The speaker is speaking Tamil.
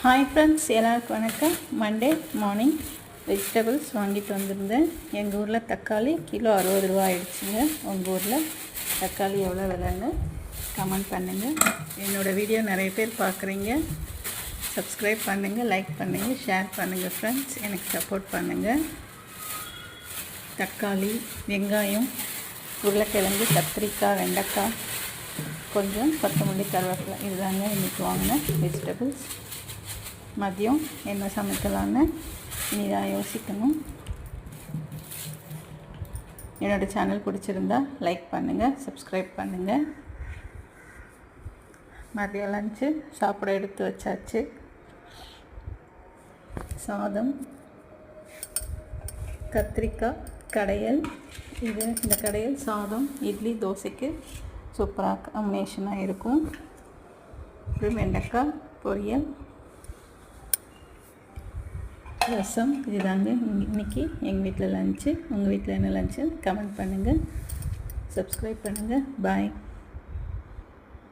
ஹாய் ஃப்ரெண்ட்ஸ், எல்லாருக்கும் வணக்கம். மண்டே மார்னிங் வெஜிடபிள்ஸ் வாங்கிட்டு வந்திருந்தேன். எங்கள் ஊரில் தக்காளி கிலோ 60 ரூபா ஆயிடுச்சுங்க. உங்கள் ஊரில் தக்காளி எவ்வளோ விலைன்னு கமெண்ட் பண்ணுங்கள். என்னோடய வீடியோ நிறைய பேர் பார்க்குறீங்க. சப்ஸ்கிரைப் பண்ணுங்கள், லைக் பண்ணுங்கள், ஷேர் பண்ணுங்கள் ஃப்ரெண்ட்ஸ். எனக்கு சப்போர்ட் பண்ணுங்கள். தக்காளி, வெங்காயம், உருளைக்கிழங்கு, கத்திரிக்காய், வெண்டைக்காய், கொஞ்சம் கொத்தமல்லி, கருவேப்பிலை, இதுதாங்க இன்றைக்கி வாங்கினேன் வெஜிடபிள்ஸ். மதியம் என்ன சமைக்கலான்னு இனிதான் யோசிக்கணும். என்னோடய சேனல் பிடிச்சிருந்தா லைக் பண்ணுங்கள், சப்ஸ்கிரைப் பண்ணுங்கள். மதியம் லஞ்சு சாப்பிட எடுத்து வச்சாச்சு. சாதம், கத்திரிக்காய் கடையல். இந்த கடையல் சாதம், இட்லி, தோசைக்கு சூப்பராக காம்பினேஷனாக இருக்கும். அப்புறம் வெண்டைக்காய் பொரியல், ரசம். இதுதாங்க இன்றைக்கி எங்கள் வீட்டில் லஞ்சு. உங்கள் வீட்டில் என்ன லஞ்சு கமெண்ட் பண்ணுங்கள், சப்ஸ்கிரைப் பண்ணுங்கள். பாய்.